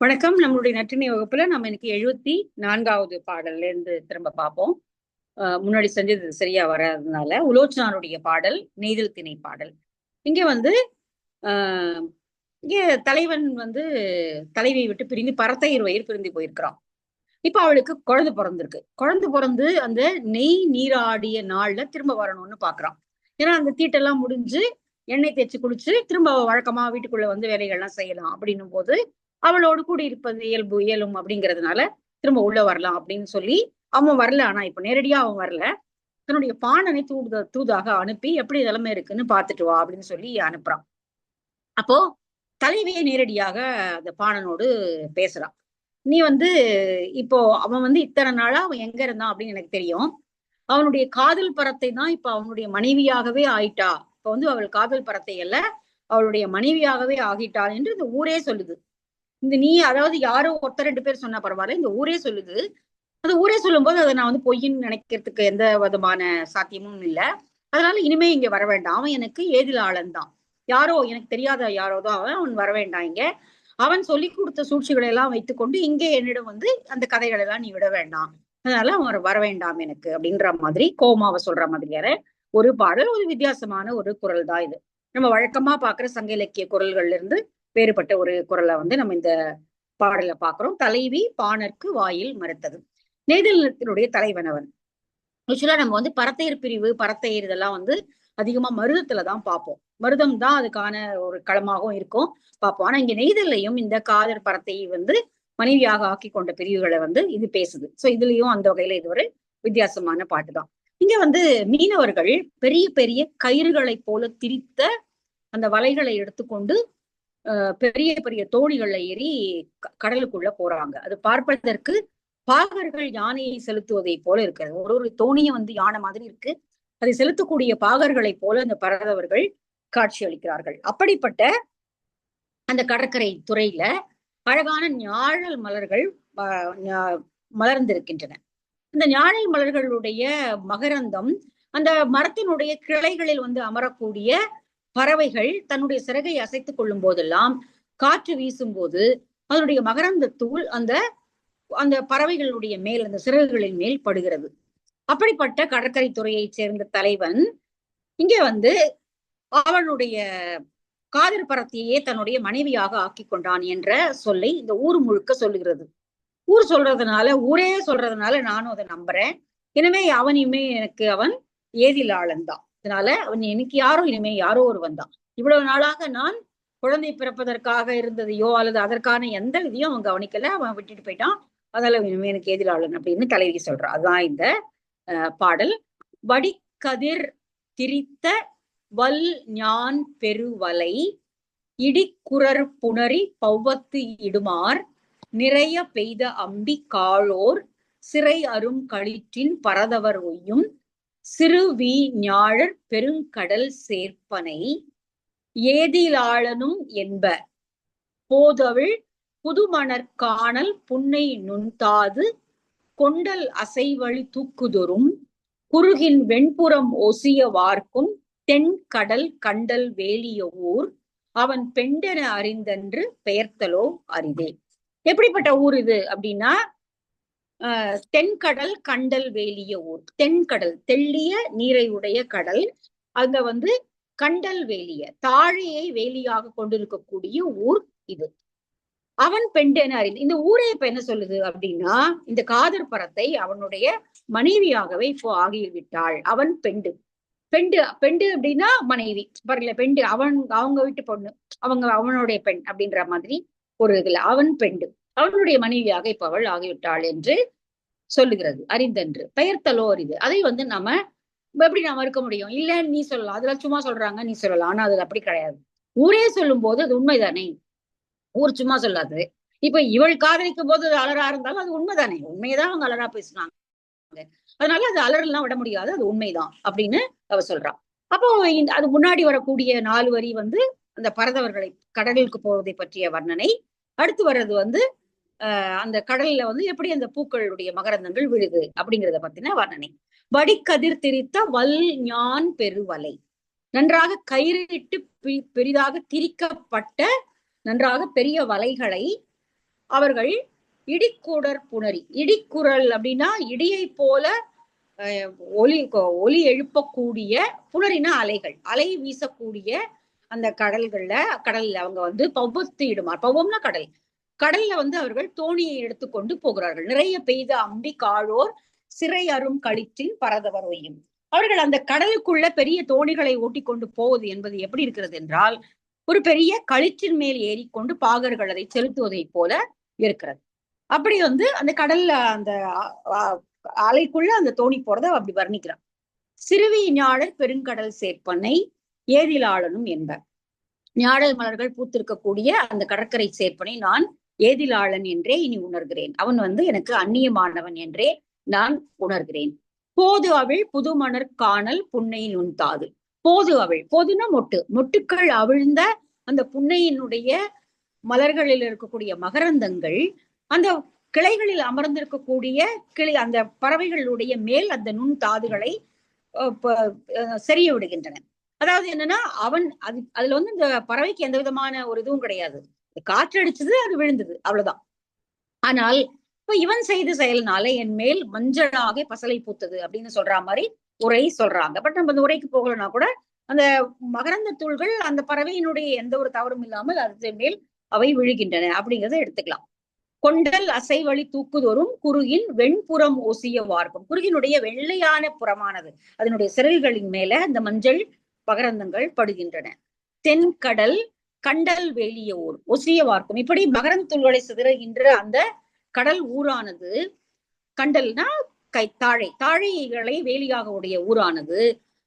வணக்கம். நம்மளுடைய நற்றினை வகுப்புல நம்ம இன்னைக்கு 74வது பாடல்ல இருந்து திரும்ப பார்ப்போம். முன்னாடி செஞ்சது சரியா வராததுனால உலோச்சனாருடைய பாடல், நெய்தல் திணை பாடல். இங்க வந்து ஆஹ் இங்க தலைவன் தலைவியை விட்டு பிரிந்து பரத்தையர் வயிறு பிரிந்து போயிருக்கிறான். இப்ப அவளுக்கு குழந்தை பிறந்திருக்கு. குழந்தை பிறந்து அந்த நெய் நீராடிய நாள்ல திரும்ப வரணும்னு பாக்குறான். ஏன்னா அந்த தீட்டெல்லாம் முடிஞ்சு எண்ணெய் தேய்ச்சி குளிச்சு திரும்ப அவ வழக்கமா வீட்டுக்குள்ள வந்து வேலைகள்லாம் செய்யலாம் அப்படின்னும் போது அவளோடு கூடி இருப்பது இயலும் அப்படிங்கிறதுனால திரும்ப உள்ள வரலாம் அப்படின்னு சொல்லி அவன் வரல. ஆனா இப்ப நேரடியா அவன் வரல. தன்னுடைய பாணனை தூதாக அனுப்பி எப்படி நிலைமை இருக்குன்னு பாத்துட்டு வா அப்படின்னு சொல்லி அனுப்புறான். அப்போ தலைவியை நேரடியாக அந்த பாணனோடு பேசுறான். நீ இப்போ அவன் இத்தனை நாளா அவன் எங்க இருந்தான் அப்படின்னு எனக்கு தெரியும். அவனுடைய காதல் பரத்தை தான் இப்ப அவனுடைய மனைவியாகவே ஆயிட்டா. இப்ப அவள் காதல் பரத்தை அல்ல, அவளுடைய மனைவியாகவே ஆகிட்டாள் என்று இந்த ஊரே சொல்லுது. இந்த நீ அதாவது யாரோ ஒருத்தர் ரெண்டு பேர் சொன்னா பரவாயில்ல, இந்த ஊரே சொல்லுது. அந்த ஊரே சொல்லும் போது அதை நான் பொய்ன்னு நினைக்கிறதுக்கு எந்த விதமான சாத்தியமும் இல்லை. அதனால இனிமே இங்க வர வேண்டாம். அவன் எனக்கு ஏதிலாளன் தான். யாரோ எனக்கு தெரியாத யாரோதான் அவன் வர வேண்டாம் இங்க. அவன் சொல்லி கொடுத்த சூழ்ச்சிகளை எல்லாம் வைத்துக்கொண்டு இங்கே என்னிடம் அந்த கதைகளை எல்லாம் நீ விட வேண்டாம். அதனால அவன் வர வேண்டாம் எனக்கு அப்படின்ற மாதிரி கோமாவை சொல்ற மாதிரியான ஒரு பாடல். ஒரு வித்தியாசமான ஒரு குரல் தான் இது. நம்ம வழக்கமா பாக்குற சங்க இலக்கிய குரல்கள்ல இருந்து வேறுபட்ட ஒரு குரலை நம்ம இந்த பாடல பாக்குறோம். தலைவி பாணர்க்கு வாயில் மறுத்தது. நெய்தல் நிலத்தினுடைய தலைவன் அவன். ஆக்சுவலா நம்ம பரத்தையர் பிரிவு, பரத்தையர் இதெல்லாம் அதிகமா மருதத்துலதான் பார்ப்போம். மருதம் தான் அதுக்கான ஒரு களமாகவும் இருக்கும் பார்ப்போம். ஆனா இங்க நெய்தல்லையும் இந்த காதர் பரத்தையை மனைவியாக ஆக்கி கொண்ட பிரிவுகளை இது பேசுது. சோ இதுலயும் அந்த வகையில இது ஒரு வித்தியாசமான பாட்டுதான். இங்க மீனவர்கள் பெரிய பெரிய கயிறுகளை போல திரித்த அந்த வலைகளை எடுத்துக்கொண்டு பெரிய பெரிய தோணிகள்ல ஏறி கடலுக்குள்ள போறாங்க. அது பார்ப்பதற்கு பாகர்கள் யானையை செலுத்துவதை போல இருக்கிறது. ஒரு ஒரு தோணியும் யானை மாதிரி இருக்கு. அதை செலுத்தக்கூடிய பாகர்களை போல அந்த பரதவர்கள் காட்சி அளிக்கிறார்கள். அப்படிப்பட்ட அந்த கடற்கரை துறையில அழகான ஞாழல் மலர்கள் மலர்ந்திருக்கின்றன. இந்த ஞாழல் மலர்களுடைய மகரந்தம் அந்த மரத்தினுடைய கிளைகளில் அமரக்கூடிய பறவைகள் தன்னுடைய சிறகை அசைத்துக் கொள்ளும் போதெல்லாம், காற்று வீசும் போது அதனுடைய மகரந்த தூள் அந்த அந்த பறவைகளுடைய மேல், அந்த சிறகுகளின் மேல் படுகிறது. அப்படிப்பட்ட கடற்கரை துறையைச் சேர்ந்த தலைவன் இங்கே அவளுடைய காதல் பரத்தையே தன்னுடைய மனைவியாக ஆக்கி கொண்டான் என்ற சொல்லை இந்த ஊர் முழுக்க சொல்லுகிறது. ஊர் சொல்றதுனால, ஊரே சொல்றதுனால நானும் அதை நம்புறேன். எனவே அவனையுமே எனக்கு அவன் ஏதிலாளன் தான். அதனால அவன் எனக்கு யாரோ, இனிமே யாரோ ஒருவன் தான். இவ்வளவு நாளாக நான் குழந்தை பிறப்பதற்காக இருந்ததையோ அல்லது அதற்கான எந்த விதியும் அவன் கவனிக்கல. அவன் விட்டுட்டு போயிட்டான். அதனால இனிமே எனக்கு எதிராளன் அப்படின்னு தலைவி சொல்றான். அதுதான் இந்த பாடல். வடிக்கதிர் திரித்த வல் ஞான் பெருவலை இடிக்குரர் புணரி பௌவத்து இடுமார் நிறைய பெய்த அம்பி காழோர் சிறை அரும் களிற்றின் பரதவர் ஒய்யும் சிறுவி ஞாழற் பெருங்கடல் சேர்ப்பனை ஏதிலாளனும் என்ப போதவிழ் புதுமணற் காணல் புன்னை நுண்தாது கொண்டல் அசைவழி தூக்குதொரும் குறுகின் வெண்புறம் ஒசிய வார்க்கும் தென் கடல் கண்டல் வேலிய ஊர் அவன் பெண்டென அறிந்தன்று பெயர்த்தலோ அரிதே. எப்படிப்பட்ட ஊர் இது அப்படின்னா, தென்கடல் கண்டல் வேலிய ஊர். தென்கடல் தெள்ளிய நீரை உடைய கடல். அங்க கண்டல் வேலிய தாழையை வேலியாக கொண்டிருக்கக்கூடிய ஊர் இது. அவன் பெண்டென அறிந்து, இந்த ஊரே இப்ப என்ன சொல்லுது அப்படின்னா, இந்த காதர் பரத்தை அவனுடைய மனைவியாகவே இப்போ ஆகிவிட்டாள். அவன் பெண்டு. பெண்டு பெண்டு அப்படின்னா மனைவி பாருங்கள. பெண்டு அவங்க வீட்டு பொண்ணு, அவனுடைய பெண் அப்படின்ற மாதிரி ஒரு இதுல அவன் பெண்டு, அவனுடைய மனைவியாக இப்ப அவள் ஆகிவிட்டாள் என்று சொல்லுகிறது. அறிந்தன்று பெயர்த்தலோ அரிது. அதை நம்ம எப்படி நாம இருக்க முடியும்? இல்லன்னு நீ சொல்லலாம், அதுல சும்மா சொல்றாங்க நீ சொல்லலாம். ஆனா அது அப்படி கிடையாது. ஊரே சொல்லும் போது அது உண்மைதானே. ஊர் சும்மா சொல்லாது. இப்ப இவள் காதலிக்கும் போது அது அலரா இருந்தாலும் அது உண்மைதானே. உண்மையதான் அவங்க அலரா பேசுனாங்க. அதனால அது அலறலாம் விட முடியாது, அது உண்மைதான் அப்படின்னு அவ சொல்றான். அப்போ அது முன்னாடி வரக்கூடிய 4 வரி அந்த பரதவர்களை கடலுக்கு போவதை பற்றிய வர்ணனை. அடுத்து வர்றது அந்த கடல்ல எப்படி அந்த பூக்களுடைய மகரந்தங்கள் விழுது அப்படிங்கிறத பத்தின வர்ணனை. வடிக்கதிர் திரித்த வல் ஞான் பெருவலை. நன்றாக கயிறிட்டு பெரிதாக திரிக்கப்பட்ட நன்றாக பெரிய வலைகளை அவர்கள் இடிக்குடர் புணரி. இடிக்குரல் அப்படின்னா இடியை போல ஒலி ஒலி எழுப்பக்கூடிய, புணரினா அலைகள், அலை வீசக்கூடிய அந்த கடல்ல அவங்க வந்து பௌவத்து இடுமார். பௌவம்னா கடல். கடல்ல வந்து அவர்கள் தோணியை எடுத்துக்கொண்டு போகிறார்கள். நிறைய பெய்த அம்பி காழோர் சிறை அரும் களிற்றில் பரதவர் ஒய்யும். அவர்கள் அந்த கடலுக்குள்ள பெரிய தோணிகளை ஓட்டிக்கொண்டு போவது என்பது எப்படி இருக்கிறது என்றால், ஒரு பெரிய களிற்றின் மேல் ஏறிக்கொண்டு பாகர்கள் அதை செலுத்துவதை போல இருக்கிறது. அப்படி வந்து அந்த கடல்ல அந்த அலைக்குள்ள அந்த தோணி போறத அப்படி வர்ணிக்கிறான். சிறுவி ஞாழல் பெருங்கடல் சேர்ப்பனை ஏதிலாளனும் என்பர். ஞாழல் மலர்கள் பூத்திருக்கக்கூடிய அந்த கடற்கரை சேர்ப்பனை நான் ஏதிலாளன் என்றே இனி உணர்கிறேன். அவன் வந்து எனக்கு அந்நியமானவன் என்றே நான் உணர்கிறேன். போது அவிழ் புதுமணர் காணல் புன்னை நுண்தாது. போது அவிழ், போதுனா மொட்டு, மொட்டுக்கள் அவிழ்ந்த அந்த புன்னையினுடைய மலர்களில் இருக்கக்கூடிய மகரந்தங்கள் அந்த கிளைகளில் அமர்ந்திருக்கக்கூடிய அந்த பறவைகளுடைய மேல் அந்த நுண் தாதுகளை செறிய விடுகின்றன. அதாவது என்னன்னா, அதுல வந்து இந்த பறவைக்கு எந்த விதமான ஒரு இதுவும் கிடையாது. காற்று அடிச்சது, அது விழுந்தது, அவ்வளவுதான். ஆனால் இப்ப இவன் செய்த செயல்னால என் மேல் மஞ்சளாக பசலை பூத்தது அப்படின்னு சொல்ற மாதிரி உரை சொல்றாங்க. பட் நம்ம அந்த உரைக்கு போகலன்னா கூட அந்த மகரந்த தூள்கள் அந்த பறவையினுடைய எந்த ஒரு தவறும் இல்லாமல் அது மேல் அவை விழுகின்றன அப்படிங்கிறத எடுத்துக்கலாம். கொண்டல் அசைவழி தூக்குதோறும் குறுகின் வெண்புறம் ஒசிய வார்க்கும். குறுகினுடைய வெள்ளையான புறமானது, அதனுடைய சிறகுகளின் மேல அந்த மஞ்சள் மகரந்தங்கள் படுகின்றன. தென்கடல் கண்டல் வேலிய ஊர் ஒசிய வார்க்கும். இப்படி மகரந்த தூள்களை சிதறுகின்ற அந்த கடல் ஊரானது, கண்டல்னா தாழைகளை வேலியாக உடைய ஊரானது,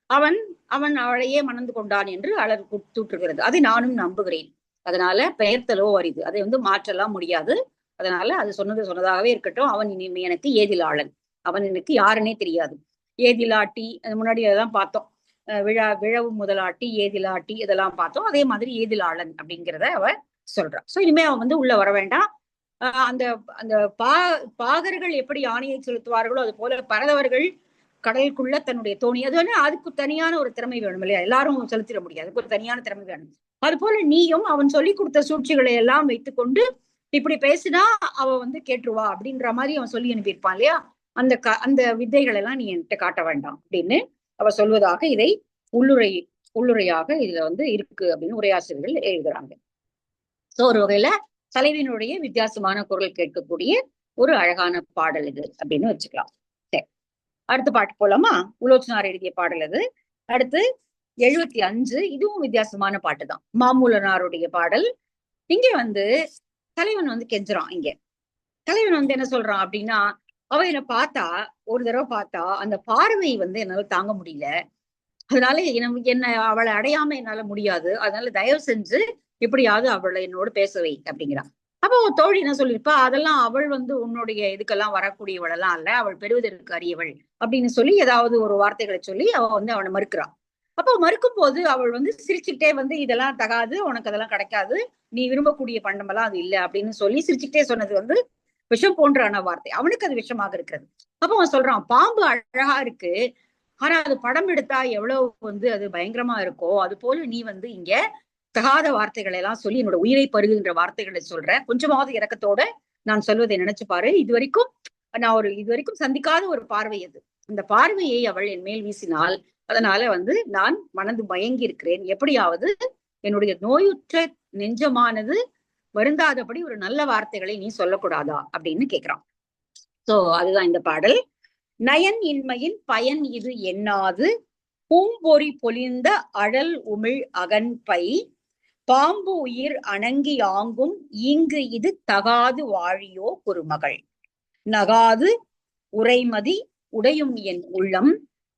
அவன் அவளையே மணந்து கொண்டான் என்று அலர் தூற்றுகிறது. அதை நானும் நம்புகிறேன். அதனால பெயர்த்தலோ அரிது, அதை வந்து மாற்றலாம் முடியாது. அதனால அது சொன்னதாகவே இருக்கட்டும். அவன் இனிமே எனக்கு ஏதிலாளன், அவன் எனக்கு யாருன்னே தெரியாது. ஏதிலாட்டி, முன்னாடி அதான் பார்த்தோம். விழவு முதலாட்டி, ஏதிலாட்டி இதெல்லாம் பார்த்தோம். அதே மாதிரி ஏதிலாளன் அப்படிங்கிறத அவ சொல்றான். சோ இனிமே அவன் வந்து உள்ள வர வேண்டாம். அந்த அந்த பாகர்கள் எப்படி யானையை செலுத்துவார்களோ அது போல பரதவர்கள் கடலுக்குள்ள தன்னுடைய தோணி, அது வந்து அதுக்கு தனியான ஒரு திறமை வேணும் இல்லையா? எல்லாரும் செலுத்திட முடியாது, அதுக்கு ஒரு தனியான திறமை வேணும். அது போல நீயும் அவன் சொல்லி கொடுத்த சூழ்ச்சிகளை எல்லாம் வைத்துக்கொண்டு இப்படி பேசினா அவ வந்து கேட்டுருவா அப்படின்ற மாதிரி அவன் சொல்லி அனுப்பியிருப்பான் இல்லையா? அந்த வித்தைகள் எல்லாம் நீ என்கிட்ட காட்ட வேண்டாம் அப்படின்னு அவ சொல்வதாக இதை உள்ளுரையாக இதுல வந்து இருக்கு அப்படின்னு உரையாசிரியர்கள் எழுதுறாங்க. சோ ஒரு வகையில தலைவியினுடைய வித்தியாசமான குரல் கேட்கக்கூடிய ஒரு அழகான பாடல் இது அப்படின்னு வச்சுக்கலாம். சரி, அடுத்த பாட்டு போலாமா? உலோச்சனார் எழுதிய பாடல் அது. அடுத்து 75, இதுவும் வித்தியாசமான பாட்டு தான், மாமூலனாருடைய பாடல். இங்க வந்து தலைவன் வந்து கெஞ்சுறான். இங்க தலைவன் வந்து என்ன சொல்றான் அப்படின்னா, அவ என்ன பார்த்தா, ஒரு தடவை பார்த்தா அந்த பார்வை வந்து என்னால தாங்க முடியல, அதனால என்ன அவளை அடையாம என்னால முடியாது, அதனால தயவு செஞ்சு எப்படியாவது அவளை என்னோட பேசவை அப்படிங்கிறான். அப்போ தோழி என்ன சொல்லியிருப்பா, அதெல்லாம் அவள் வந்து உன்னுடைய இதுக்கெல்லாம் வரக்கூடியவள் எல்லாம் அல்ல, அவள் பெறுவதற்கு அறியவள் அப்படின்னு சொல்லி ஏதாவது ஒரு வார்த்தைகளை சொல்லி அவ வந்து அவனை மறுக்கிறான். அப்போ மறுக்கும் போது அவள் வந்து சிரிச்சுக்கிட்டே வந்து இதெல்லாம் தகாது, உனக்கு அதெல்லாம் கிடைக்காது, நீ விரும்பக்கூடிய பண்டமெல்லாம் அது இல்லை அப்படின்னு சொல்லி சிரிச்சுக்கிட்டே சொன்னது வந்து விஷம் போன்றான வார்த்தை. அவனுக்கு அது விஷமாக இருக்கிறது. அப்ப அவன் சொல்றான், பாம்பு அழகா இருக்கு, ஆனா அது படம் எடுத்தா எவ்வளவு வந்து அது பயங்கரமா இருக்கோ, அது போல நீ வந்து இங்க தகாத வார்த்தைகளை எல்லாம் சொல்லி என்னோட உயிரை பருகுகின்ற வார்த்தைகளை சொல்ற, கொஞ்சமாவது இறக்கத்தோட நான் சொல்வதை நினைச்சு பாரு. இதுவரைக்கும் சந்திக்காத ஒரு பார்வை அது. அந்த பார்வையை அவள் என் மேல் வீசினால் அதனால வந்து நான் மனது மயங்கி இருக்கிறேன், எப்படியாவது என்னுடைய நோயுற்ற நெஞ்சமானது வருந்தாதபடி ஒரு நல்ல வார்த்தைகளை நீ சொல்லக்கூடாதா அப்படின்னு கேட்கிறான். சோ அதுதான் இந்த பாடல். நயன் இன்மையின் பயன் இது எண்ணாது பூம்பொறி பொலிந்த அழல் உமிழ் அகன்பை பாம்பு உயிர் அணங்கி ஆங்கும் ஈங்கு இது தகாது வாழியோ குறுமகள் நகாது உரைமதி உடையும் என் உள்ளம்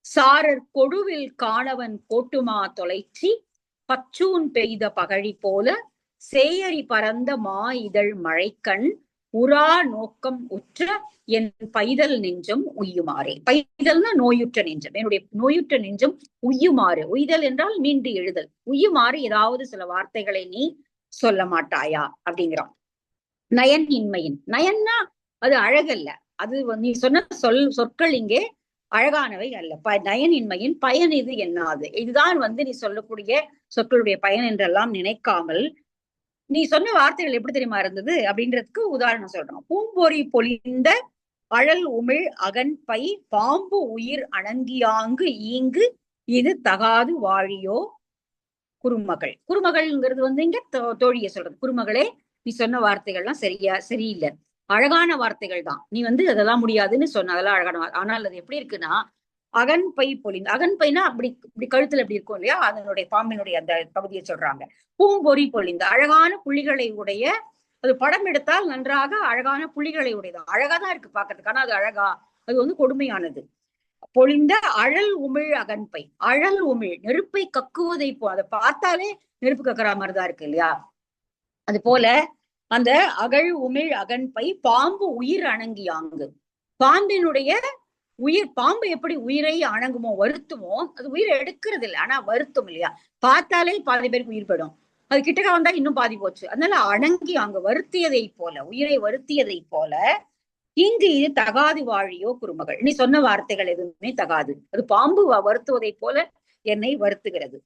சாரர் கொடுவில் காணவன் கோட்டுமா தொலைச்சி பச்சூன் பெய்த பகழி போல சேயரி பரந்த மா இதழ் மழைக்கண் உரா நோக்கம் உற்ற என் பைதல் நெஞ்சம் உய்யுமாறே. பைதல்னா நோயுற்ற நெஞ்சம், என்னுடைய நோயுற்ற நெஞ்சம் உய்யுமாறு. உய்தல் என்றால் மீண்டு எழுதல். உய்யுமாறு ஏதாவது சில வார்த்தைகளை நீ சொல்ல மாட்டாயா அப்படிங்கிறான். நயன் இன்மையின், நயன்னா அது அழகல்ல, அது நீ சொன்ன சொற்கள் இங்கே அழகானவை அல்ல. நயன் இன்மையின் பயன் இது என்னாது, இதுதான் வந்து நீ சொல்லக்கூடிய சொற்களுடைய பயன் என்றெல்லாம் நினைக்காமல் நீ சொன்ன வார்த்தைகள் எப்படி தெரியுமா இருந்தது அப்படின்றதுக்கு உதாரணம் சொல்றோம். பூம்பொறி பொலிந்த அழல் உமிழ் அகன்பை பாம்பு உயிர் அணங்கியாங்கு ஈங்கு இது தகாது வாழியோ குறுமகள். குறுமகள்ங்கிறது வந்து இங்க தோழிய சொல்றது. குறுமகளே, நீ சொன்ன வார்த்தைகள்லாம் சரியில்லை, அழகான வார்த்தைகள் தான். நீ வந்து அதெல்லாம் முடியாதுன்னு சொன்ன, அதெல்லாம் அழகான ஆனால் அது எப்படி இருக்குன்னா, அகன்பை பொலிந்து, அகன்பைனா அப்படி இப்படி கழுத்துல எப்படி இருக்கும் இல்லையா, அதனுடைய பாம்பினுடைய அந்த பகுதியை சொல்றாங்க. பூம்பொறி பொலிந்து அழகான புள்ளிகளை உடைய, அது படம் எடுத்தால் நன்றாக அழகான புள்ளிகளை உடையதான், அழகாதான் இருக்கு பாக்கிறதுக்கு. ஆனா அது அழகா, அது வந்து கொடுமையானது. பொழிந்த அழல் உமிழ் அகன்பை, அழல் உமிழ் நெருப்பை கக்குவதை போ, அதை பார்த்தாலே நெருப்பு கக்குற மாதிரிதான் இருக்கு இல்லையா. அது போல அந்த அகழ் உமிழ் அகன்பை பாம்பு உயிர் அணங்கியாங்கு, பாம்பினுடைய உயிர், பாம்பு எப்படி உயிரை அணங்குமோ வருத்துமோ, அது உயிரை எடுக்கிறது இல்லை, ஆனா வருத்தும் இல்லையா. பார்த்தாலே பாதி பேருக்கு உயிர் போயிடும், அது கிட்டக்க வந்தா இன்னும் பாதி போச்சு. அதனால அணங்கி அங்க வருத்தியதை போல, உயிரை வருத்தியதை போல இங்கு இது தகாது வாழியோ குறுமகள். நீ சொன்ன வார்த்தைகள் எதுவுமே தகாது, அது பாம்பு வருத்துவதை போல என்னை வருத்துகிறது.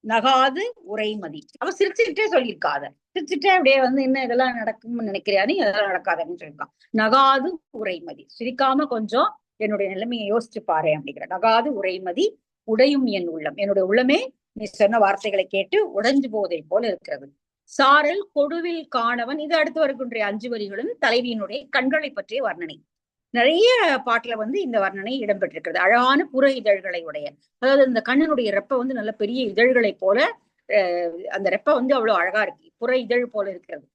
நகாது உரைமதி. அவ சிரிச்சுக்கிட்டே சொல்லியிருக்காத, சிரிச்சுட்டே அப்படியே வந்து என்ன இதெல்லாம் நடக்கும்னு நினைக்கிறியா நீ, அதெல்லாம் நடக்காதுன்னு சொல்லியிருக்கான். நகாது உரைமதி, சிரிக்காம கொஞ்சம் என்னுடைய நிலைமையை யோசிச்சு பாரு அப்படிங்கிற. நகாது உரைமதி உடையும் என் உள்ளம், என்னுடைய உள்ளமே நீ சொன்ன வார்த்தைகளை கேட்டு உடைஞ்சு போவதை போல இருக்கிறது. சாரல் கொடுவில் காணவன், இது அடுத்து வருகின்ற 5 வரிகளும் தலைவியினுடைய கண்களை பற்றிய வர்ணனை. நிறைய பாட்டுல வந்து இந்த வர்ணனை இடம்பெற்றிருக்கிறது. அழகான புற இதழ்களை உடைய, அதாவது இந்த கண்ணனுடைய ரெப்ப வந்து நல்ல பெரிய இதழ்களை போல, அந்த ரெப்ப வந்து அவ்வளவு அழகா இருக்கு, புற இதழ் போல இருக்கிறது,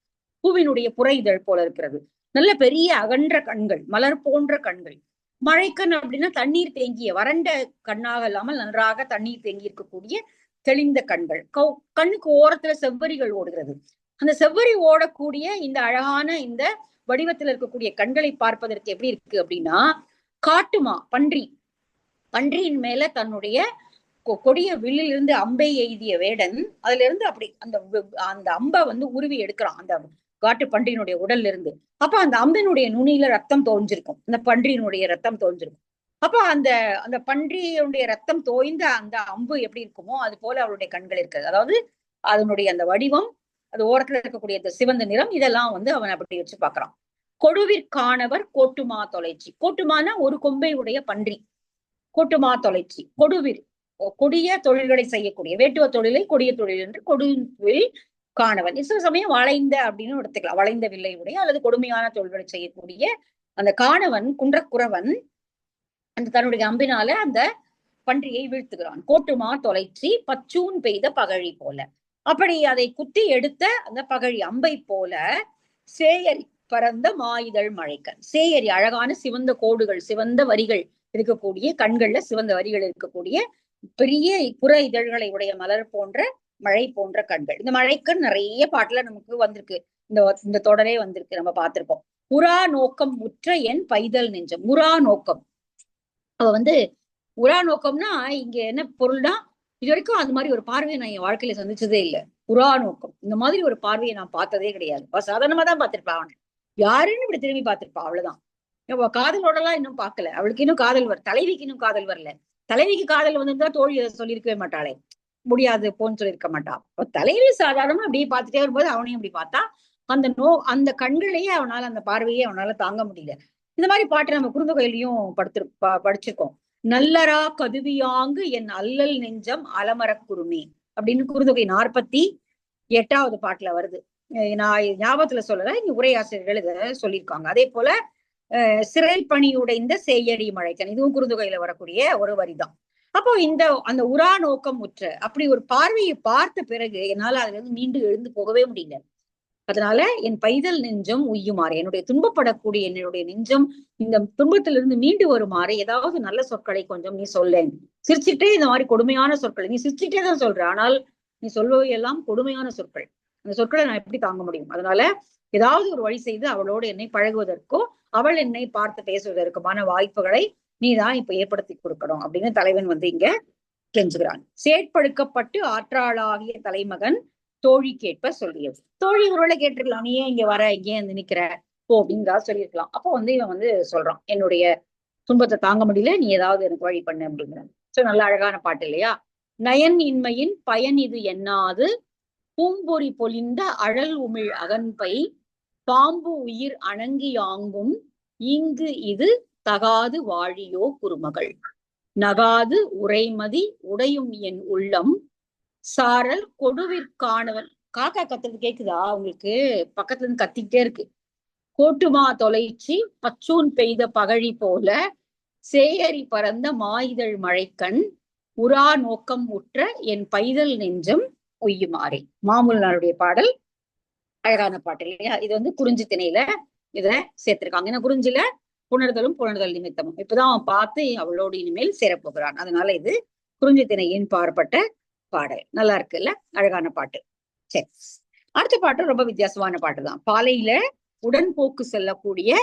பூவினுடைய புற இதழ் போல இருக்கிறது. நல்ல பெரிய அகன்ற கண்கள், மலர் போன்ற கண்கள். மழைக்கண் அப்படின்னா தண்ணீர் தேங்கிய, வறண்ட கண்ணாக இல்லாமல் நன்றாக தண்ணீர் தேங்கி இருக்கக்கூடிய தெளிந்த கண்கள். கண்ணுக்கு ஓரத்துல செவ்வரிகள் ஓடுகிறது. அந்த செவ்வரி ஓடக்கூடிய இந்த அழகான இந்த வடிவத்தில் இருக்கக்கூடிய கண்களை பார்ப்பதற்கு எப்படி இருக்கு அப்படின்னா, காட்டுமா பன்றி, பன்றியின் மேல தன்னுடைய கொடிய வில்லிலிருந்து அம்பை எய்திய வேடன், அதுல இருந்து அப்படி அந்த அந்த அம்பை வந்து உருவி எடுக்கிறான் அந்த காட்டு பன்றியினுடைய உடல்ல இருந்து. அப்ப அந்த அம்பினுடைய நுனியில ரத்தம் தோன்றிருக்கும், அந்த பன்றியினுடைய ரத்தம் தோன்றிருக்கும். அப்ப அந்த அந்த பன்றியுடைய ரத்தம் தோய்ந்த அந்த அம்பு எப்படி இருக்குமோ அது போல அவளுடைய கண்கள் இருக்கிறது. அதாவது அதனுடைய அந்த வடிவம், அது ஓரத்துல இருக்கக்கூடிய அந்த சிவந்த நிறம், இதெல்லாம் வந்து அவன் அப்படி வச்சு பாக்குறான். கொடுவிற்கானவர் கோட்டுமா தொலைச்சி, கோட்டுமான ஒரு கொம்பை உடைய பன்றி, கோட்டுமா தொலைச்சி. கொடுவிர் கொடிய தொழில்களை செய்யக்கூடிய, வேட்டுவ தொழிலை கொடிய தொழில் என்று கொடுவில் காணவன். சில சமயம் வளைந்த அப்படின்னு எடுத்துக்கலாம், வளைந்த வில்லை உடைய அல்லது கொடுமையான தொழில்களை செய்யக்கூடிய அந்த காணவன், குன்றக்குறவன் அந்த தன்னுடைய அம்பினால அந்த பன்றியை வீழ்த்துகிறான். கோட்டுமா தொலைச்சி பச்சூன் பெய்த பகழி போல, அப்படி அதை குத்தி எடுத்த அந்த பகழி அம்பை போல சேயரி பரந்த மாயுதழ் மழைக்கண். சேயரி அழகான சிவந்த கோடுகள், சிவந்த வரிகள் இருக்கக்கூடிய, கண்கள்ல சிவந்த வரிகள் இருக்கக்கூடிய பெரிய புற இதழ்களை உடைய மலர் போன்ற மழை போன்ற கண்கள். இந்த மழைக்கண் நிறைய பாட்டுல நமக்கு வந்திருக்கு, இந்த தொடரே வந்திருக்கு, நம்ம பார்த்திருக்கோம். உரா நோக்கம் முற்ற என் பைதல் நெஞ்சம். உரா நோக்கம், அவ வந்து உரா நோக்கம்னா இங்க என்ன பொருள்னா, இது வரைக்கும் அந்த மாதிரி ஒரு பார்வையை நான் என் வாழ்க்கையில சந்திச்சதே இல்லை. உரா நோக்கம், இந்த மாதிரி ஒரு பார்வையை நான் பார்த்ததே கிடையாது. சாதாரணமா தான் பார்த்திருப்பா, அவன் யாருன்னு இப்படி திரும்பி பார்த்திருப்பா, அவ்வளவுதான். காதலோட எல்லாம் இன்னும் பார்க்கல, அவளுக்கு இன்னும் காதல் தலைவிக்கு இன்னும் காதல் வரல. தலைவிக்கு காதல் வந்திருந்தா தோழி அதை சொல்லியிருக்கவே மாட்டாளே, முடியாது போன்னு சொல்லியிருக்க மாட்டா. தலைவி சாதாரணமா அப்படியே பார்த்துட்டே வரும்போது அவனையும் அப்படி பார்த்தா, அந்த கண்களையே அவனால, அந்த பார்வையே அவனால தாங்க முடியல. இந்த மாதிரி பாட்டு நம்ம குறுந்தொகையிலையும் படிச்சிருக்கோம். நல்லரா கதுவியாங்கு என் அல்லல் நெஞ்சம் அலமரக் குறுமி அப்படின்னு குறுந்தொகை 48வது பாட்டுல வருது. நான் ஞாபகத்துல சொல்லல, இங்க உரையாசிரியர்கள் இதை சொல்லியிருக்காங்க. அதே போல சிறை பணியுடைந்த சேயடி மழைக்கன், இதுவும் குறுந்தொகையில வரக்கூடிய ஒரு வரிதான். அப்போ அந்த உரா நோக்கம் முற்ற, அப்படி ஒரு பார்வையை பார்த்த பிறகு என்னால அதுல இருந்து மீண்டு எழுந்து போகவே முடியல. அதனால என் பைதல் நெஞ்சம் உய்யுமாறு, என்னுடைய துன்பப்படக்கூடிய என்னுடைய நெஞ்சம் இந்த துன்பத்திலிருந்து மீண்டு வருமாறு ஏதாவது நல்ல சொற்களை கொஞ்சம் நீ சொல்லேன். சிரிச்சுட்டே இந்த மாதிரி கொடுமையான சொற்களை நீ சிரிச்சுட்டே தான் சொல்ற, ஆனால் நீ சொல்பவை எல்லாம் கொடுமையான சொற்கள். அந்த சொற்களை நான் எப்படி தாங்க முடியும்? அதனால ஏதாவது ஒரு வழி செய்து அவளோடு என்னை பழகுவதற்கோ அவள் என்னை பார்த்து பேசுவதற்குமான வாய்ப்புகளை நீதான் இப்ப ஏற்படுத்தி கொடுக்கணும் அப்படின்னு தலைவன் வந்து இங்க கெஞ்சுகிறான். சேட்படுக்கப்பட்டு ஆற்றாளாகிய தலைமகன் தோழி கேட்ப சொல்லியது. தோழி ஒருவேளை கேட்டிருக்கலாம், நீ ஏன் இங்க வர, இங்கே வந்து நிக்கிற போ அப்படின்னு தான் சொல்லியிருக்கலாம். அப்போ வந்து இவன் வந்து சொல்றான், என்னுடைய துன்பத்தை தாங்க முடியல, நீ ஏதாவது எனக்கு வழி பண்ணு அப்படிங்கிறான். சோ நல்ல அழகான பாட்டு இல்லையா? நயன் இன்மையின் பயன் இது என்னாது பூம்பொறி பொலிந்த அழல் உமிழ் அகன்பை பாம்பு உயிர் அணங்கியாங்கும் இங்கு இது தகாது வாழியோ குறுமகள் நகாது உரைமதி உடையும் என் உள்ளம் சாரல் கொடுவிற்கானவன். காக்கா கத்துறது கேக்குதா உங்களுக்கு? பக்கத்துல இருந்து கத்திக்கிட்டே இருக்கு. கோட்டுமா தொலைச்சி பச்சூன் பெய்த பகழி போல சேயரி பறந்த மாயிதழ் மழைக்கண் உரா நோக்கம் உற்ற என் பைதல் நெஞ்சம் ஒய்யுமாறே. மாமூலனாருடைய பாடல். அழகான பாட்டு இல்லையா? இது வந்து குறிஞ்சி திணையில இத சேர்த்திருக்காங்க. ஏன்னா குறிஞ்சில புணர்தல் நிமித்தமும் இப்பதான் அவன் பார்த்து அவளோடு இனிமேல் சேரப்போகிறான். அதனால இது குறிஞ்சி திணையின் பார்ப்பட்ட பாடல். நல்லா இருக்குல்ல? அழகான பாட்டு. சரி, அடுத்த பாட்டு ரொம்ப வித்தியாசமான பாட்டு தான். பாலையில உடன்போக்கு செல்லக்கூடிய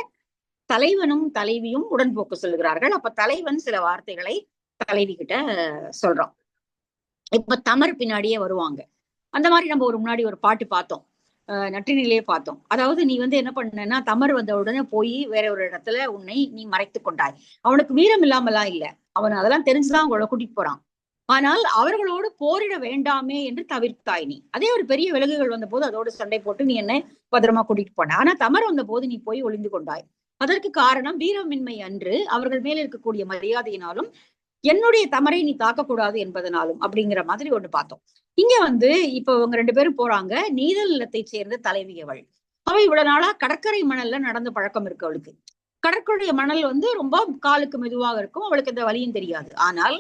தலைவனும் தலைவியும் உடன்போக்கு செல்கிறார்கள். அப்ப தலைவன் சில வார்த்தைகளை தலைவி கிட்ட சொல்றான். இப்ப தமர் பின்னாடியே வருவாங்க. அந்த மாதிரி நம்ம முன்னாடி ஒரு பாட்டு பார்த்தோம், நற்றினிலேயே பார்த்தோம். அதாவது நீ வந்து என்ன பண்ணனா, தமர் வந்த உடனே போய் வேற ஒரு இடத்துல உன்னை நீ மறைத்து கொண்டாய். அவனுக்கு வீரம் இல்லாமலாம் இல்ல, அவன் அதெல்லாம் தெரிஞ்சுதான் அவங்கள கூட்டிட்டு போறான். ஆனால் அவர்களோடு போரிட வேண்டாமே என்று தவிர்த்தாய் நீ. அதே ஒரு பெரிய விலங்குகள் வந்த போது அதோடு சண்டை போட்டு நீ என்ன பத்திரமா கூட்டிட்டு போன. ஆனா தமர் வந்த போது நீ போய் ஒளிந்து கொண்டாய். அதற்கு காரணம் வீரமின்மை அன்று, அவர்கள் மேல் இருக்கக்கூடிய மரியாதையினாலும் என்னுடைய தமரை நீ தாக்கக்கூடாது என்பதனாலும் அப்படிங்கிற மாதிரி ஒண்ணு பார்த்தோம். இங்க வந்து இப்ப இவங்க ரெண்டு பேரும் போறாங்க. நீதல் நிலத்தை சேர்ந்த தலைவி அவள். அவ இவ்வளவு நாளா கடற்கரை மணல்ல நடந்த பழக்கம் இருக்கு அவளுக்கு. கடற்கரை மணல் வந்து ரொம்ப காலுக்கு மெதுவாக இருக்கும், அவளுக்கு எந்த வழியும் தெரியாது. ஆனால்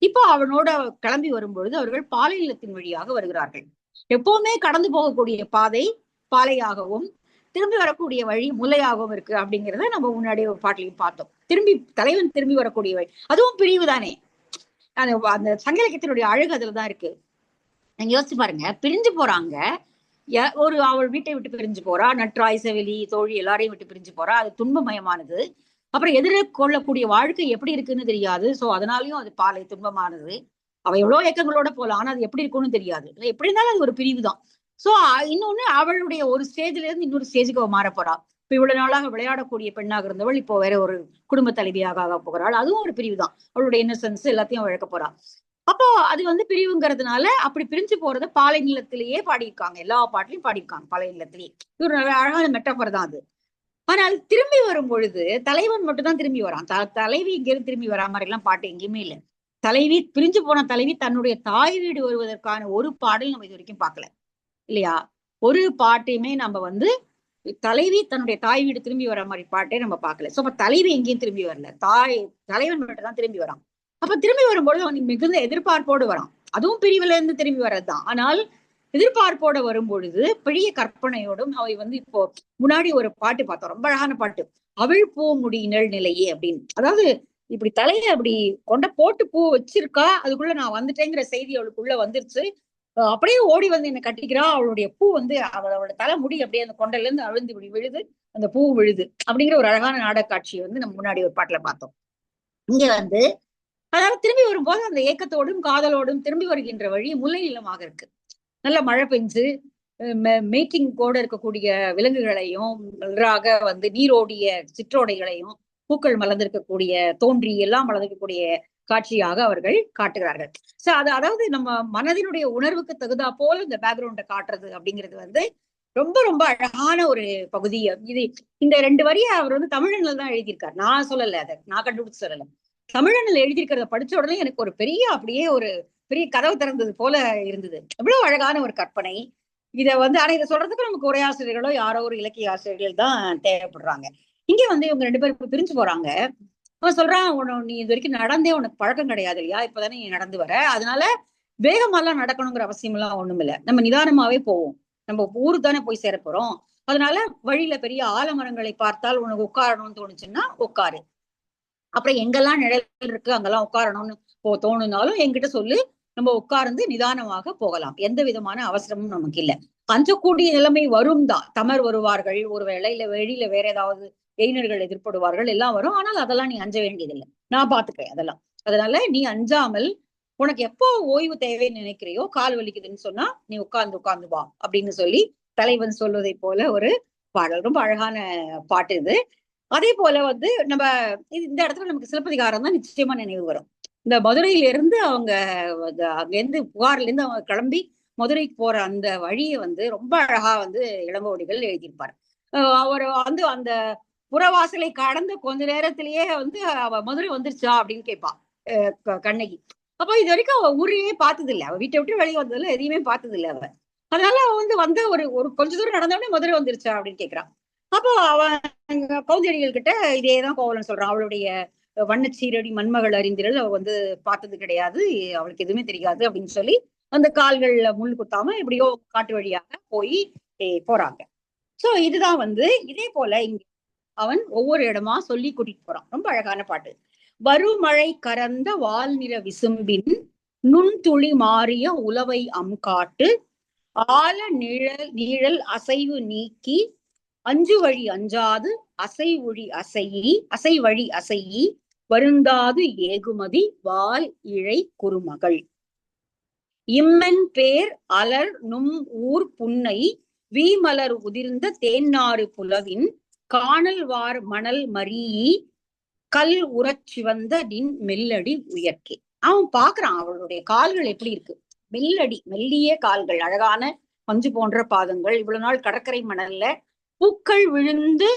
இப்போ அவனோட கிளம்பி வரும்பொழுது அவர்கள் பாலை நிலத்தின் வழியாக வருகிறார்கள். எப்பவுமே கடந்து போகக்கூடிய பாதை பாலையாகவும் திரும்பி வரக்கூடிய வழி முல்லையாகவும் இருக்கு அப்படிங்கிறத நம்ம முன்னாடி ஒரு பாட்டிலையும் பார்த்தோம். தலைவன் திரும்பி வரக்கூடிய வழி, அதுவும் பிரிவு தானே. அந்த சங்க இலக்கியத்தினுடைய அழகு அதுலதான் இருக்கு. நீங்க யோசிச்சு பாருங்க, பிரிஞ்சு போறாங்க. ஒரு அவள் வீட்டை விட்டு பிரிஞ்சு போறா, நற்றாய் செவிலி தோழி எல்லாரையும் விட்டு பிரிஞ்சு போறா. அது துன்பமயமானது. அப்புறம் எதிர்கொள்ளக்கூடிய வாழ்க்கை எப்படி இருக்குன்னு தெரியாது. சோ அதனாலயும் அது பாலை துன்பமானது. அவ எவ்வளவு இயக்கங்களோட போலாம், ஆனா அது எப்படி இருக்கும்னு தெரியாது. எப்படி இருந்தாலும் அது ஒரு பிரிவு தான். சோ இன்னொன்னு, அவளுடைய ஒரு ஸ்டேஜ்ல இருந்து இன்னொரு ஸ்டேஜுக்கு அவ மாற போறா. இப்ப இவ்வளவு நாளாக விளையாடக்கூடிய பெண்ணாக இருந்தவள் இப்போ வேற ஒரு குடும்ப தலைவியாக ஆக போகிறாள். அதுவும் ஒரு பிரிவு தான். அவளுடைய இன்னசென்ஸ் எல்லாத்தையும் அவள் இழக்க போறா. அப்போ அது வந்து பிரிவுங்கிறதுனால அப்படி பிரிஞ்சு போறத பாலை நிலத்திலேயே பாடியிருக்காங்க. எல்லா பாட்டிலையும் பாடியிருக்காங்க பாலை நிலத்திலேயே. இது ஒரு நல்ல அழகான மெட்டாபர் தான் அது. ஆனால் திரும்பி வரும் பொழுது தலைவன் மட்டும் தான் திரும்பி வரான். தலைவி இங்கிருந்து திரும்பி வரா மாதிரி எல்லாம் பாட்டு எங்கேயுமே இல்லை. தலைவி பிரிஞ்சு போன தலைவி தன்னுடைய தாய் வீடு வருவதற்கான ஒரு பாடல் நம்ம இது வரைக்கும் பார்க்கல இல்லையா? ஒரு பாட்டையுமே நம்ம வந்து தலைவி தன்னுடைய தாய் வீடு திரும்பி வர மாதிரி பாட்டே நம்ம பார்க்கல. சோ அப்ப தலைவி எங்கேயும் திரும்பி வரல, தலைவன் மட்டும் தான் திரும்பி வரான். அப்ப திரும்பி வரும்பொழுது அவன் மிகுந்த எதிர்பார்ப்போடு வரான். அதுவும் பிரிவுல இருந்து திரும்பி வர்றதுதான். ஆனால் எதிர்பார்ப்போட வரும் பொழுது பெரிய கற்பனையோடும் அவை வந்து இப்போ முன்னாடி ஒரு பாட்டு பார்த்தோம், ரொம்ப அழகான பாட்டு, அவள் பூ முடியினள் நிலையே அப்படின்னு. அதாவது இப்படி தலையை அப்படி கொண்ட போட்டு பூ வச்சிருக்கா, அதுக்குள்ள நான் வந்துட்டேங்கிற செய்தி அவளுக்குள்ள வந்துருச்சு. அப்படியே ஓடி வந்து என்ன கட்டிக்கிறா. அவளுடைய பூ வந்து அவளோட தலை முடி அப்படியே அந்த கொண்டையில இருந்து அழுந்து இப்படி விழுது, அந்த பூ விழுது அப்படிங்கிற ஒரு அழகான நாடக காட்சியை வந்து நம்ம முன்னாடி ஒரு பாட்டுல பார்த்தோம். இங்க வந்து அதாவது திரும்பி வரும்போது அந்த ஏக்கத்தோடும் காதலோடும் திரும்பி வருகின்ற வழி முல்லை நிலமாக இருக்கு. நல்ல மழை பெஞ்சு மேக்கிங் கூட இருக்கக்கூடிய விலங்குகளையும் நன்றாக வந்து நீரோடிய சிற்றோடைகளையும் பூக்கள் மலர்ந்திருக்கக்கூடிய தோன்றி எல்லாம் மலர்ந்திருக்கக்கூடிய காட்சியாக அவர்கள் காட்டுகிறார்கள். சோ அதாவது நம்ம மனதினுடைய உணர்வுக்கு தகுதா போல இந்த பேக்ரவுண்டை காட்டுறது அப்படிங்கிறது வந்து ரொம்ப ரொம்ப அழகான ஒரு பகுதி. இது இந்த 2 வரியை அவர் வந்து தமிழன்ல தான் எழுதியிருக்காரு. நான் சொல்லல, அதை நான் கண்டுபிடிச்சு சொல்லல. தமிழன்ல எழுதியிருக்கிறத படிச்ச உடனே எனக்கு ஒரு பெரிய அப்படியே ஒரு பெரிய கதவு திறந்தது போல இருந்தது. எவ்வளவு அழகான ஒரு கற்பனை. இதை வந்து ஆனா இதை சொல்றதுக்கு நமக்கு உரையாசிரியர்களோ யாரோ ஒரு இலக்கிய ஆசிரியர்கள் தான் தேவைப்படுறாங்க. இங்க வந்து இவங்க 2 பேரும் பிரிஞ்சு போறாங்க. அவன் சொல்றான், நீ இது வரைக்கும் நடந்தே உனக்கு பழக்கம் கிடையாது இல்லையா, இப்பதானே நீ நடந்து வர, அதனால வேகமாலாம் நடக்கணுங்கிற அவசியம் எல்லாம் ஒண்ணும் இல்லை, நம்ம நிதானமாவே போவோம், நம்ம ஊருக்கு தானே போய் சேர போறோம், அதனால வழியில பெரிய ஆலமரங்களை பார்த்தால் உனக்கு உட்காரணும்னு தோணுச்சுன்னா உட்காரு, அப்புறம் எங்கெல்லாம் நிழல் இருக்கு அங்கெல்லாம் உட்காரணும்னு தோணுனாலும் என்கிட்ட சொல்லு, நம்ம உட்கார்ந்து நிதானமாக போகலாம், எந்த விதமான அவசரமும் நமக்கு இல்லை. அஞ்சக்கூடிய நிலைமை வரும் தான், தமர் வருவார்கள் ஒருவேளை, இல்ல வெளியில வேற ஏதாவது எயினர்கள் எதிர்ப்படுவார்கள், எல்லாம் வரும். ஆனால் அதெல்லாம் நீ அஞ்ச வேண்டியதில்லை, நான் பாத்துக்கிறேன் அதெல்லாம். அதனால நீ அஞ்சாமல் உனக்கு எப்போ ஓய்வு தேவைன்னு நினைக்கிறியோ, கால் வலிக்குதுன்னு சொன்னா நீ உட்கார்ந்து வா அப்படின்னு சொல்லி தலைவன் சொல்வதை போல ஒரு பாடல். ரொம்ப அழகான பாட்டு இது. அதே போல வந்து நம்ம இந்த இடத்துல நமக்கு சிலப்பதிகாரம் தான் நிச்சயமா நினைவு வரும். இந்த மதுரையில இருந்து அவங்க அங்க இருந்து புகார்ல இருந்து அவங்க கிளம்பி மதுரைக்கு போற அந்த வழியை வந்து ரொம்ப அழகா வந்து இளங்கோவடிகள் எழுதியிருப்பார். அவர் வந்து அந்த புறவாசலை கடந்த கொஞ்ச நேரத்திலேயே வந்து அவ மதுரை வந்துருச்சா அப்படின்னு கேட்பான் கண்ணகி. அப்போ இது வரைக்கும் அவ ஊரையே பார்த்தது இல்லை, அவ வீட்டை விட்டு வெளியே வந்ததுல எதையுமே பார்த்தது இல்லை அவ. அதனால அவ வந்து ஒரு ஒரு கொஞ்ச தூரம் நடந்தோடனே மதுரை வந்துருச்சா அப்படின்னு கேட்கிறான். அப்போ அவன் கௌந்தடிகள் கிட்ட இதேதான் கோவலன் சொல்றான், அவளுடைய வண்ணச்சீரடி மண்மகள் அறிந்திரல் அவ வந்து பார்த்தது கிடையாது, அவளுக்கு எதுவுமே தெரியாது அப்படின்னு சொல்லி அந்த கால்கள்ல முள் குத்தாம எப்படியோ காட்டு வழியாக போய் போறாங்க. சோ இதுதான் வந்து இதே போல இங்க அவன் ஒவ்வொரு இடமா சொல்லி கூட்டிட்டு போறான். ரொம்ப அழகான பாட்டு. வருமழை கரந்த வால் நிற விசும்பின் நுண்துளி மாறிய உலவை அம்காட்டு ஆல நீழல் அசைவு நீக்கி அஞ்சு வழி அஞ்சாது அசை வழி அசையி வருந்தாது ஏகுமதி வால் இழை குறுமகள் இம்மன் பேர் அலர் நும் ஊர் புன்னை வீமலர் உதிர்ந்த தேன்னாறு புலவின் காணல் வார் மணல் மரீ கல் உறச் சிவந்த நின் மெல்லடி உயர்க்கே. அவன் பாக்குறான் அவளுடைய கால்கள் எப்படி இருக்கு, மெல்லிய கால்கள், அழகான பஞ்சு போன்ற பாதங்கள், இவ்வளவு நாள் கடற்கரை மணல்ல பூக்கள் விழுந்து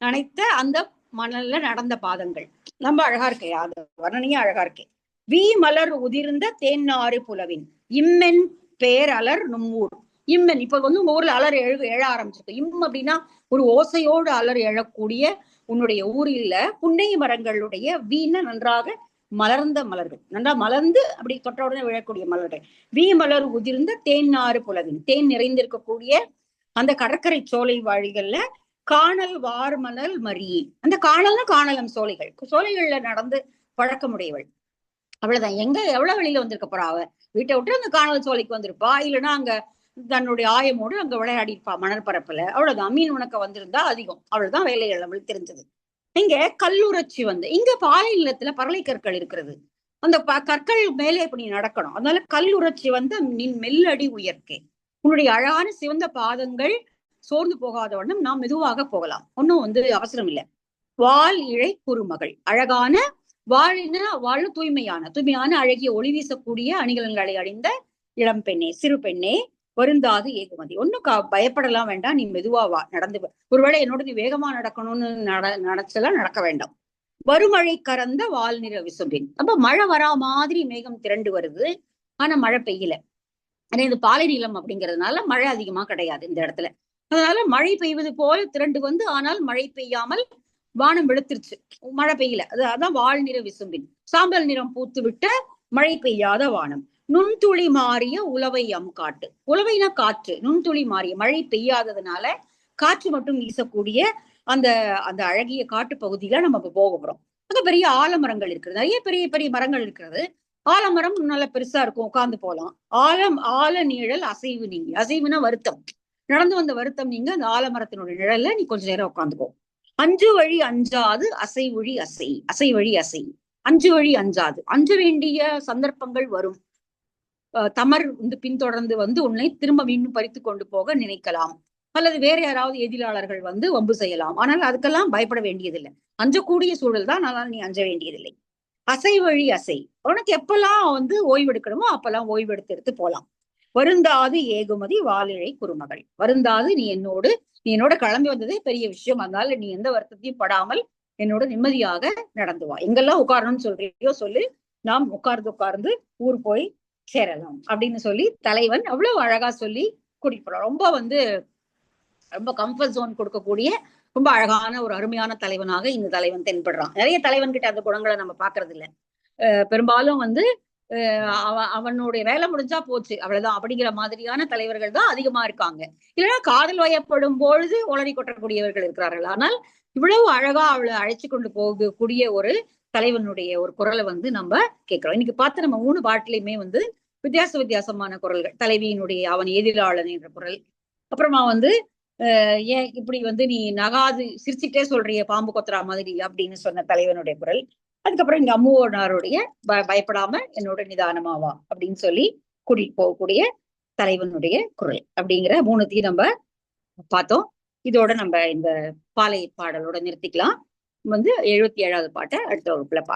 நனைத்த அந்த மணல்ல நடந்த பாதங்கள் ரொம்ப அழகா இருக்கே, அது வர்ணனையே அழகா இருக்கே. வி மலர் உதிர்ந்த தேன்னாறு புலவின் இம்மென் பேர் அலர் நும்மூர். இம்மன் இப்ப வந்து உங்க ஊர்ல அலர் எழ ஆரம்பிச்சிருக்கு. அப்படின்னா ஒரு ஓசையோடு அலர் எழக்கூடிய உன்னுடைய ஊரில் புன்னை மரங்களுடைய வீண நன்றாக மலர்ந்த மலர்கள், நன்றா மலர்ந்து அப்படி தொட்ட உடனே விழக்கூடிய மலர்கள். வீ மலர் உதிர்ந்த தேன்னாறு புலவின், தேன் நிறைந்திருக்கக்கூடிய அந்த கடற்கரை சோலை வாழிகள்ல காணல் வார்மணல் மரி, அந்த காணல்னா காணலம் சோலைகள்ல நடந்து பழக்கமுடையவள். அவ்வளவுதான். எவ்வளவு வெளியில வந்திருக்க போறா அவ, வீட்டை விட்டு அந்த காணல் சோலைக்கு வந்திருப்பா, இல்லைன்னா அங்க தன்னுடைய ஆயமோடு அங்க விளையாடி இருப்பா மணற்பரப்புல, அவ்வளவுதான். மீன் உனக்கு வந்திருந்தா அதிகம், அவ்வளவுதான் வேலைகள் நம்மளுக்கு தெரிஞ்சது. இங்க கல்லுரட்சி வந்து இங்க பாலை நிலத்துல பரளை கற்கள் இருக்கிறது, அந்த கற்கள் மேலே இப்ப நீ நடக்கணும். அதனால கல்லுரட்சி வந்து நின் மெல்லடி உயர்க்கே, உன்னுடைய அழகான சிவந்த பாதங்கள் சோர்ந்து போகாத வண்ணம் நாம் மெதுவாக போகலாம், ஒன்னும் வந்து அவசரம் இல்லை. வால் இழை குறுமகள், அழகான வாழும் தூய்மையான அழகிய ஒளி வீசக்கூடிய அணிகலன்களை அணிந்த இளம் பெண்ணே, சிறு பெண்ணே, வருந்தாது ஏகுமதி, ஒன்னும் பயப்படலாம் வேண்டாம், நீ மெதுவா வா, நடந்து. ஒருவேளை என்னோட நீ வேகமா நடக்கணும்னு நினைச்செல்லாம் நடக்க வேண்டாம். வருமழை கறந்த வால் நிற விசும்பின், அப்ப மழை வரா மாதிரி மேகம் திரண்டு வருது, ஆனா மழை பெய்யல. ஏன்னா இது பாலை நிலம் அப்படிங்கிறதுனால மழை அதிகமா கிடையாது இந்த இடத்துல. அதனால மழை பெய்வது போல திரண்டு வந்து, ஆனால் மழை பெய்யாமல் வானம் வெளுத்துருச்சு, மழை பெய்யல. அதான் வால் நிற விசும்பின், சாம்பல் நிறம் பூத்து விட்ட மழை பெய்யாத வானம். நுண்துளி மாறிய உலவை அம்காட்டு, உலவைனா காற்று, நுண்துளி மாறிய மழை பெய்யாததுனால காற்று மட்டும் வீசக்கூடிய அந்த அந்த அழகிய காட்டு பகுதியில நம்ம இப்ப போக போறோம். அங்க பெரிய ஆலமரங்கள் இருக்கிறது, நிறைய பெரிய பெரிய மரங்கள் இருக்கிறது. ஆலமரம் நல்லா பெருசா இருக்கும், உட்கார்ந்து போகலாம். ஆல நிழல் அசைவு நீங்கி, அசைவுனா வருத்தம், நடந்து வந்த வருத்தம் நீங்க அந்த ஆலமரத்தினுடைய நிழல்ல நீ கொஞ்ச நேரம் உட்காந்துக்கோ. அஞ்சு வழி அஞ்சாது அசை வழி அசை, அஞ்சு வழி அஞ்சாது, அஞ்ச வேண்டிய சந்தர்ப்பங்கள் வரும். தமர் வந்து பின்தொடர்ந்து வந்து உன்னை திரும்ப மீண்டும் பறித்து கொண்டு போக நினைக்கலாம், அல்லது வேற யாராவது எதிராளர்கள் வந்து வம்பு செய்யலாம். ஆனால் அதுக்கெல்லாம் பயப்பட வேண்டியதில்லை, அஞ்சக்கூடிய சூழல் தான், ஆனால் நீ அஞ்ச வேண்டியதில்லை. அசை வழி அசை, உனக்கு எப்பெல்லாம் வந்து ஓய்வெடுக்கணுமோ அப்பெல்லாம் ஓய்வெடுத்து போலாம். வருந்தாது ஏகுமதி வாலிழை குறுமகள், வருந்தாது, நீ என்னோட கிளம்பி வந்ததே பெரிய விஷயம், அதனால நீ எந்த வருத்தத்தையும் படாமல் என்னோட நிம்மதியாக நடந்து வா. எங்கெல்லாம் உட்காரணும்னு சொல்றியோ சொல்லு, நாம் உட்கார்ந்து ஊர் போய் சேரலாம் அப்படின்னு சொல்லி தலைவன் அவ்வளவு அழகா சொல்லி கூட்டிட்டு போறான். ரொம்ப கம்ஃபர்ட் ஜோன் கொடுக்கக்கூடிய ரொம்ப அழகான ஒரு அருமையான தலைவனாக இந்த தலைவன் தென்படுறான். நிறைய தலைவன் கிட்ட அந்த குணங்களை நம்ம பாக்குறது இல்லை. பெரும்பாலும் வந்து அவனுடைய வேலை முடிஞ்சா போச்சு அவ்வளவுதான் அப்படிங்கிற மாதிரியான தலைவர்கள் தான் அதிகமா இருக்காங்க. இல்லைன்னா காதல் வயப்படும் பொழுது உளறி கொட்டக்கூடியவர்கள் இருக்கிறார்கள். ஆனால் இவ்வளவு அழகா அவளை அழைச்சு கொண்டு போகக்கூடிய ஒரு தலைவனுடைய ஒரு குரலை வந்து நம்ம கேட்கிறோம். இன்னைக்கு பார்த்து நம்ம 3 பாட்டிலையுமே வந்து வித்தியாசமான குரல்கள். தலைவியினுடைய அவன் எதிராளன் என்ற குரல், அப்புறமா வந்து ஏன் இப்படி வந்து நீ நகாது சிரிச்சுட்டே சொல்றிய பாம்பு கொத்துறா மாதிரி அப்படின்னு சொன்ன தலைவனுடைய குரல், அதுக்கப்புறம் இங்க அம்முவனாருடைய பயப்படாம என்னோட நிதானமாவா அப்படின்னு சொல்லி கூட்டிட்டு போகக்கூடிய தலைவனுடைய குரல் அப்படிங்கிற 3த்தையும் நம்ம பார்த்தோம். இதோட நம்ம இந்த பாலை பாடலோட நிறுத்திக்கலாம். வந்து 77வது பாட்டை அடுத்த வகுப்புல பார்க்கலாம்.